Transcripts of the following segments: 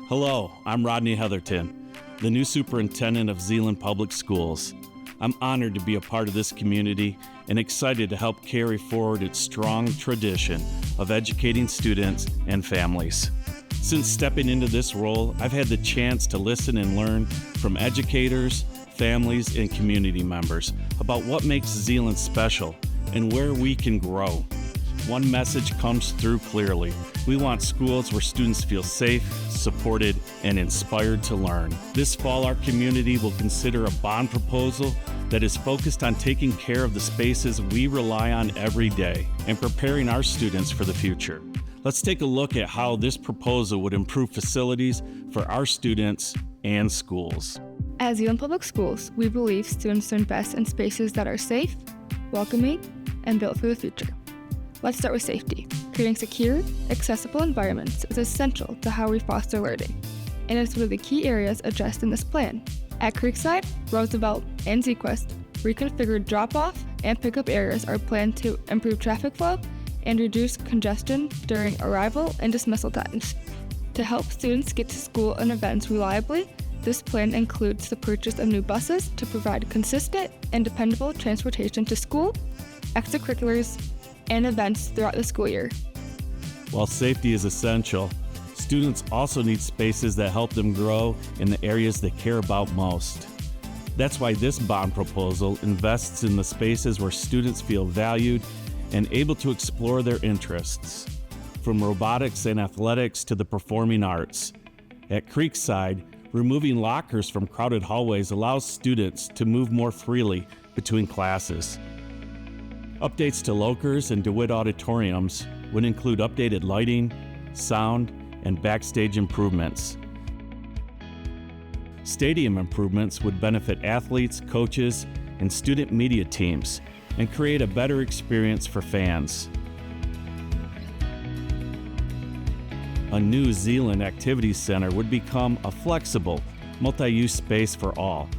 Hello, I'm Rodney Heatherton, the new superintendent of Zeeland Public Schools. I'm honored to be a part of this community and excited to help carry forward its strong tradition of educating students and families. Since stepping into this role, I've had the chance to listen and learn from educators, families, and community members about what makes Zeeland special and where we can grow. One message comes through clearly. We want schools where students feel safe, supported, and inspired to learn. This fall, our community will consider a bond proposal that is focused on taking care of the spaces we rely on every day and preparing our students for the future. Let's take a look at how this proposal would improve facilities for our students and schools. At Zeeland Public Schools, we believe students learn best in spaces that are safe, welcoming, and built for the future. Let's start with safety. Creating secure, accessible environments is essential to how we foster learning, and it's one of the key areas addressed in this plan. At Creekside, Roosevelt, and ZPS, reconfigured drop-off and pickup areas are planned to improve traffic flow and reduce congestion during arrival and dismissal times. To help students get to school and events reliably, this plan includes the purchase of new buses to provide consistent and dependable transportation to school, extracurriculars, and events throughout the school year. While safety is essential, students also need spaces that help them grow in the areas they care about most. That's why this bond proposal invests in the spaces where students feel valued and able to explore their interests, from robotics and athletics to the performing arts. At Creekside, removing lockers from crowded hallways allows students to move more freely between classes. Updates to Lokers and DeWitt auditoriums would include updated lighting, sound, and backstage improvements. Stadium improvements would benefit athletes, coaches, and student media teams and create a better experience for fans. A new Zeeland Activities Center would become a flexible, multi-use space for all,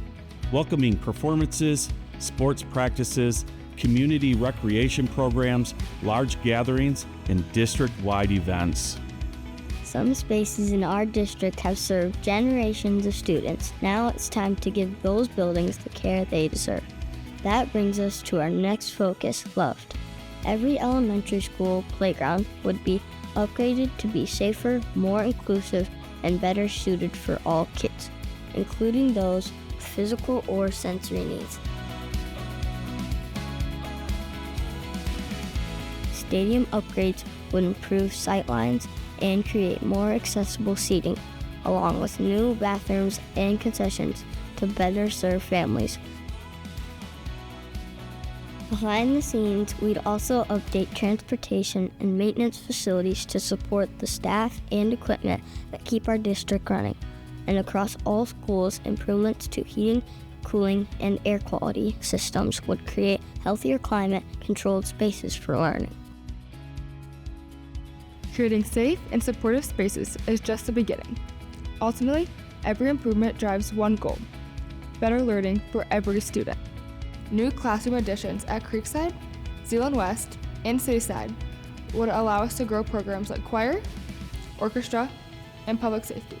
welcoming performances, sports practices, community recreation programs, large gatherings, and district-wide events. Some spaces in our district have served generations of students. Now it's time to give those buildings the care they deserve. That brings us to our next focus, loved. Every elementary school playground would be upgraded to be safer, more inclusive, and better suited for all kids, including those with physical or sensory needs. Stadium upgrades would improve sightlines and create more accessible seating, along with new bathrooms and concessions to better serve families. Behind the scenes, we'd also update transportation and maintenance facilities to support the staff and equipment that keep our district running. And across all schools, improvements to heating, cooling, and air quality systems would create healthier climate-controlled spaces for learning. Creating safe and supportive spaces is just the beginning. Ultimately, every improvement drives one goal: better learning for every student. New classroom additions at Creekside, Zeeland West, and Cityside would allow us to grow programs like choir, orchestra, and public safety.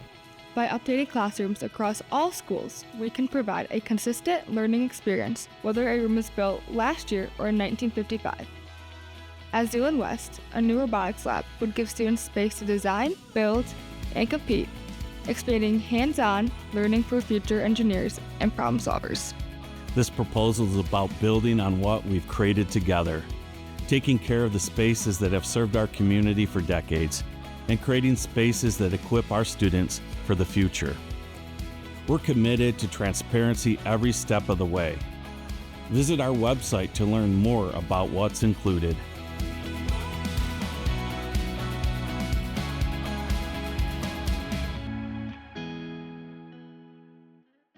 By updating classrooms across all schools, we can provide a consistent learning experience, whether a room was built last year or in 1955. At Zeeland West, a new robotics lab would give students space to design, build, and compete, expanding hands-on learning for future engineers and problem solvers. This proposal is about building on what we've created together, taking care of the spaces that have served our community for decades, and creating spaces that equip our students for the future. We're committed to transparency every step of the way. Visit our website to learn more about what's included.